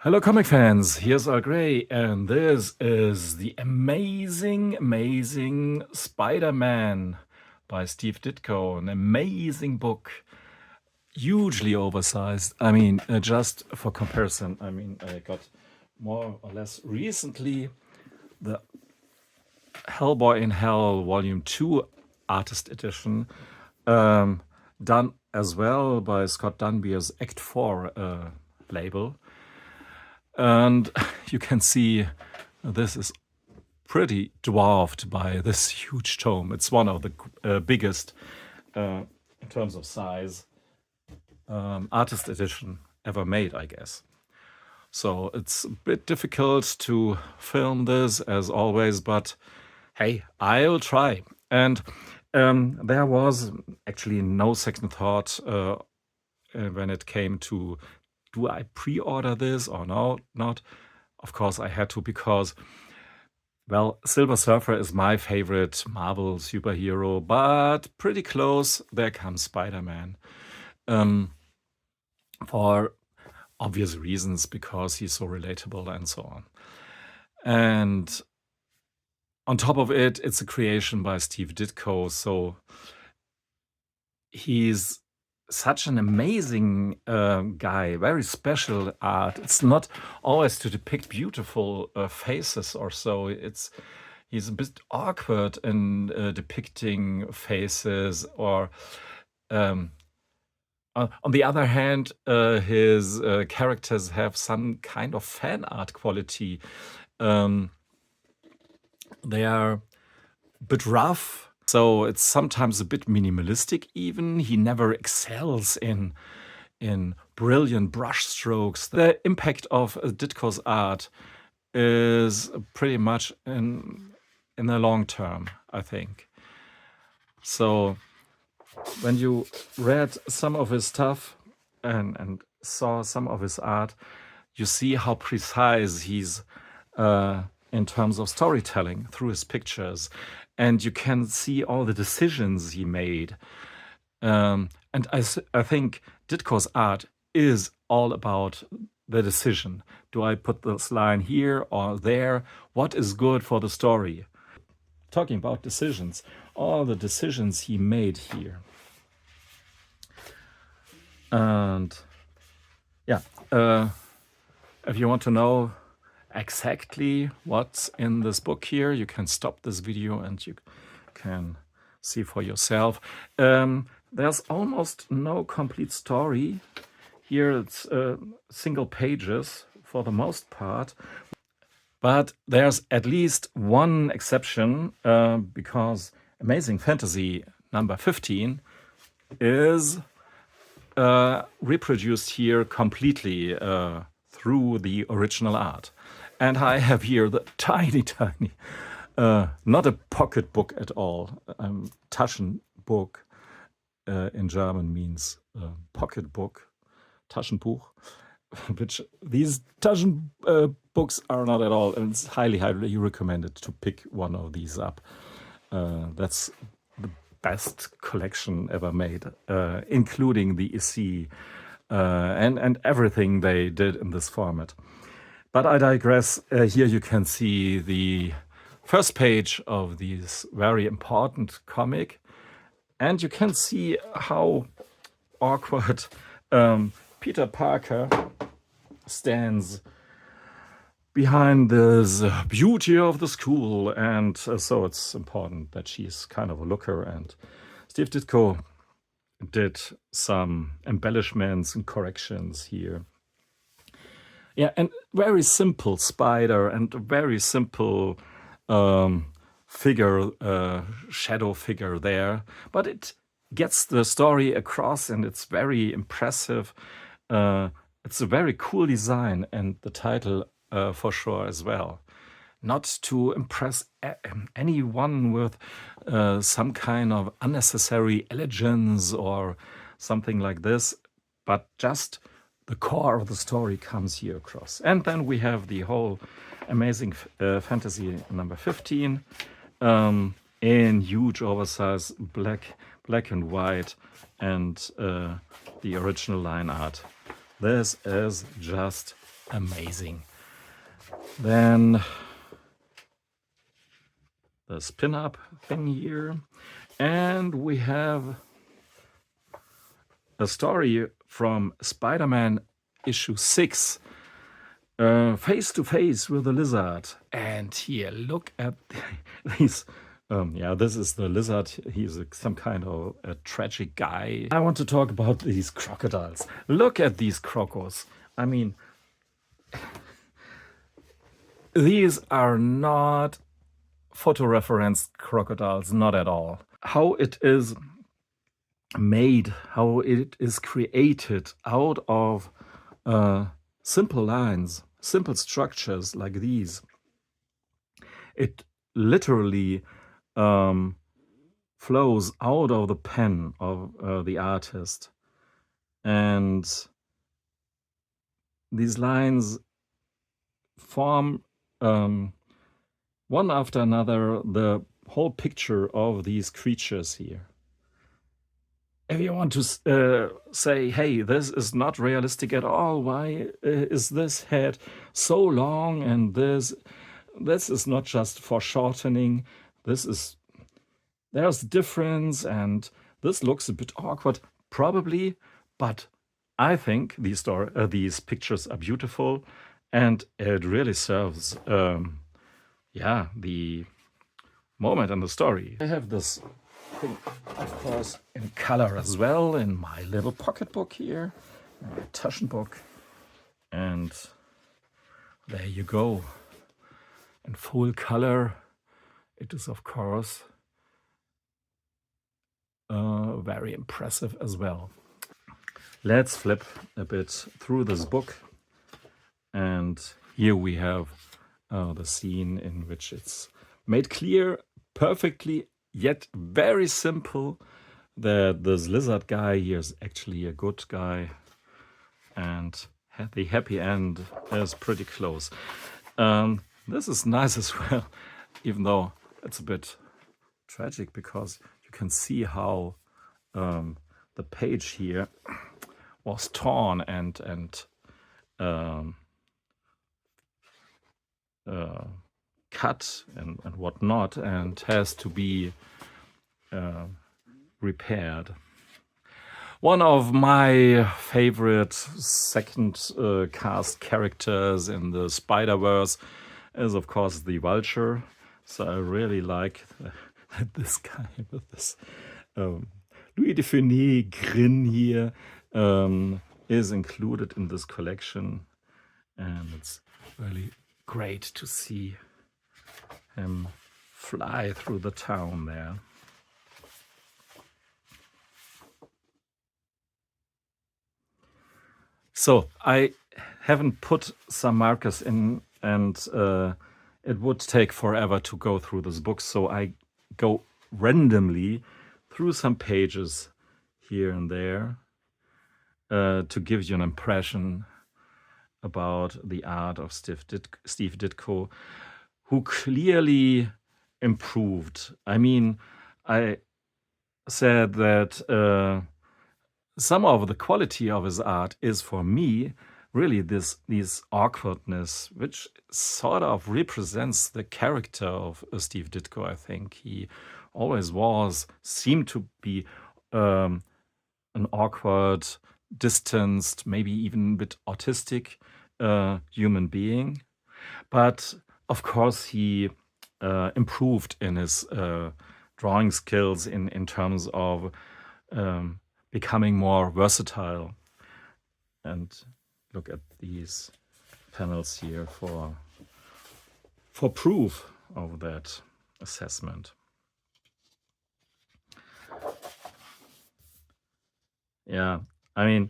Hello, comic fans. Here's Al Gray, and this is the amazing Spider-Man by Steve Ditko. An amazing book, hugely oversized. Just for comparison, I got more or less recently the Hellboy in Hell Volume 2 Artist Edition, done as well by Scott Dunbier's Act 4 label. And you can see this is pretty dwarfed by this huge tome. It's one of the biggest, in terms of size, artist edition ever made, I guess. So it's a bit difficult to film this, as always, but hey, I'll try. And there was actually no second thought when it came to, do I pre-order this or not? Of course I had to, because, well, Silver Surfer is my favorite Marvel superhero, but pretty close, there comes Spider-Man. For obvious reasons, because he's so relatable and so on. And on top of it, it's a creation by Steve Ditko, so he's such an amazing guy, very special art. It's not always to depict beautiful faces or so. He's a bit awkward in depicting faces, or on the other hand, his characters have some kind of fan art quality. They are a bit rough, so it's sometimes a bit minimalistic even. He never excels in brilliant brush strokes. The impact of Ditko's art is pretty much in the long term, I think. So when you read some of his stuff and saw some of his art, you see how precise he's in terms of storytelling through his pictures. And you can see all the decisions he made. And I think Ditko's art is all about the decision. Do I put this line here or there? What is good for the story? Talking about decisions, all the decisions he made here. And yeah, if you want to know exactly what's in this book here, you can stop this video and you can see for yourself. There's almost no complete story here. It's single pages for the most part, but there's at least one exception, because Amazing Fantasy number 15 is reproduced here completely through the original art. And I have here the tiny, not a pocket book at all. Taschenbuch in German means pocket book, Taschenbuch, which these books are not at all. And it's highly recommended to pick one of these up. That's the best collection ever made, including the EC and everything they did in this format. But I digress. Here you can see the first page of this very important comic. And you can see how awkward Peter Parker stands behind this beauty of the school. And so it's important that she's kind of a looker. And Steve Ditko did some embellishments and corrections here. Yeah, and very simple spider and a very simple figure, shadow figure there. But it gets the story across, and it's very impressive. It's a very cool design, and the title for sure as well. Not to impress anyone with some kind of unnecessary elegance or something like this, but just the core of the story comes here across. And then we have the whole Amazing Fantasy number 15 in huge oversize black and white, and the original line art. This is just amazing. Then the spin-up thing here. And we have a story from Spider-Man issue 6, face to face with the lizard. And here, look at these. Yeah, this is the lizard. He's some kind of a tragic guy. I want to talk about these crocodiles. Look at these crocos. I mean, these are not photoreferenced crocodiles, not at all. How it is made, how it is created out of simple lines, simple structures like these. It literally flows out of the pen of the artist. And these lines form one after another the whole picture of these creatures here. If you want to say, hey, this is not realistic at all, why is this head so long, and this is not just foreshortening, there's difference, and this looks a bit awkward, probably, but I think these pictures are beautiful, and it really serves the moment in the story. I have this thing, of course, in color as well, in my little pocketbook here, my Taschenbook, and there you go, in full color. It is, of course, very impressive as well. Let's flip a bit through this book, and here we have the scene in which it's made clear perfectly, yet very simple, that this lizard guy here is actually a good guy, and the happy end is pretty close. This is nice as well, even though it's a bit tragic, because you can see how the page here was torn and cut and whatnot, and has to be repaired. One of my favorite second cast characters in the Spider-Verse is, of course, the Vulture. So I really like this guy with this Louis de Funès grin here is included in this collection, and it's really great to see him fly through the town there. So I haven't put some markers in, and it would take forever to go through this book, so I go randomly through some pages here and there to give you an impression about the art of Steve Ditko, who clearly improved. I mean, I said that some of the quality of his art is, for me, really this awkwardness, which sort of represents the character of Steve Ditko. I think he always seemed to be an awkward, distanced, maybe even a bit autistic human being. But of course, he improved in his drawing skills in terms of becoming more versatile. And look at these panels here for proof of that assessment. Yeah, I mean,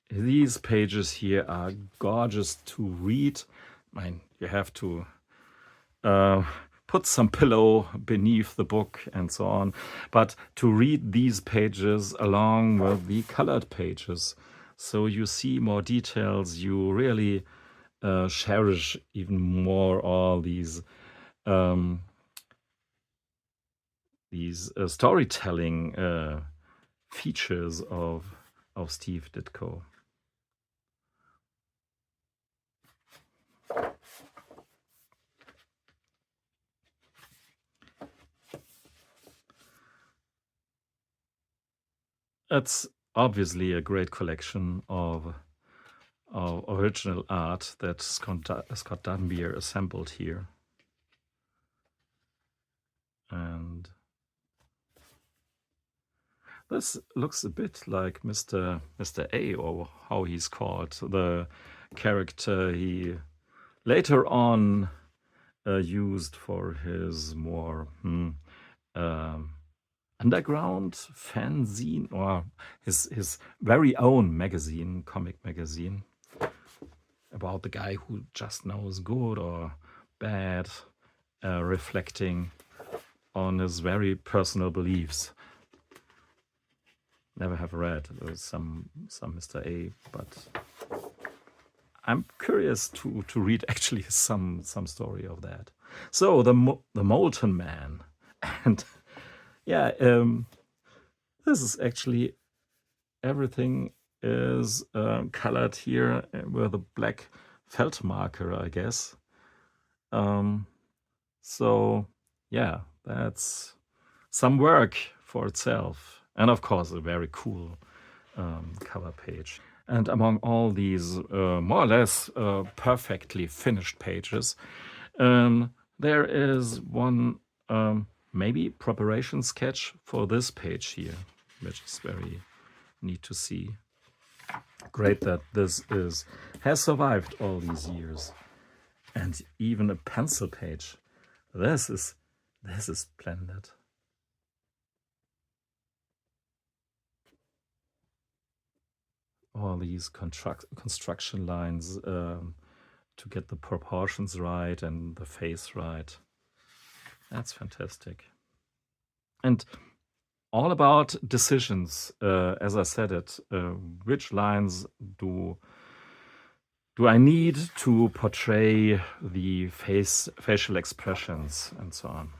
these pages here are gorgeous to read. I mean, you have to put some pillow beneath the book and so on, but to read these pages along with the colored pages, so you see more details, you really cherish even more all these storytelling features of Steve Ditko. It's obviously a great collection of original art that Scott Dunbier assembled here. And this looks a bit like Mr. A, or how he's called, the character he later on used for his more underground fanzine, or his very own magazine, comic magazine, about the guy who just knows good or bad, reflecting on his very personal beliefs. Never have read some Mr. A, but I'm curious to read actually some story of that. So the Molten Man, and yeah, this is actually, everything is colored here with a black felt marker, I guess. So yeah, that's some work for itself, and of course a very cool cover page. And among all these more or less perfectly finished pages, there is one maybe preparation sketch for this page here, which is very neat to see. Great that this has survived all these years. And even a pencil page. This is splendid. All these construction lines to get the proportions right and the face right. That's fantastic. And all about decisions, as I said it, which lines do I need to portray the facial expressions and so on,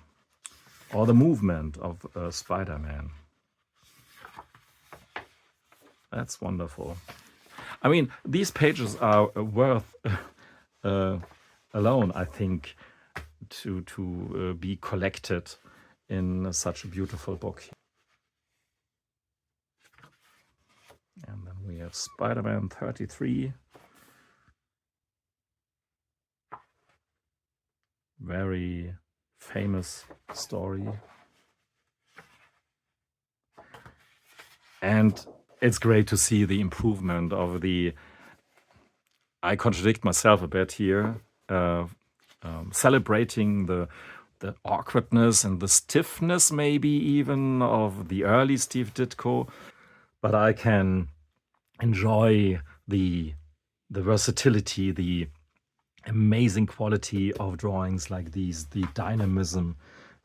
or the movement of Spider-Man. That's wonderful. I mean, these pages are worth alone, I think, to be collected in such a beautiful book. And then we have Spider-Man 33. Very famous story. And it's great to see the improvement of the, I contradict myself a bit here, celebrating the awkwardness and the stiffness maybe even of the early Steve Ditko, but I can enjoy the versatility, the amazing quality of drawings like these, the dynamism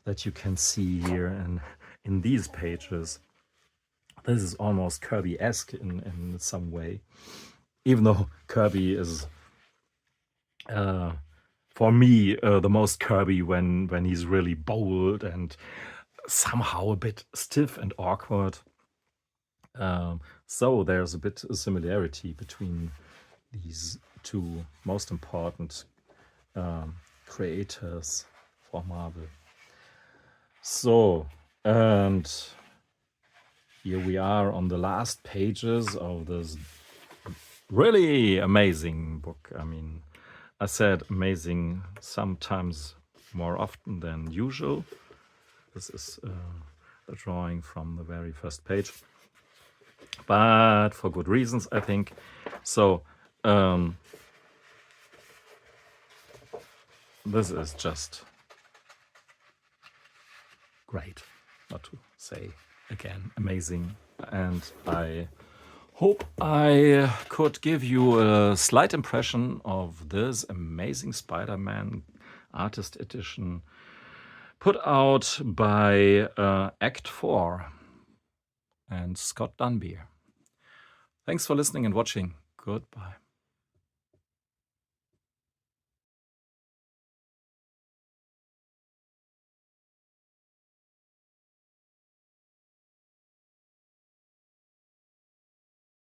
that you can see here and in these pages. This is almost Kirby-esque in some way, even though Kirby is for me the most Kirby when he's really bold and somehow a bit stiff and awkward. So there's a bit of similarity between these two most important creators for Marvel. So, and here we are on the last pages of this really amazing book. I mean, I said amazing sometimes more often than usual. This is a drawing from the very first page, but for good reasons, I think. So this is just great, not to say again, amazing. And I hope I could give you a slight impression of this amazing Spider-Man artist edition put out by Act 4 and Scott Dunbier. Thanks for listening and watching. Goodbye.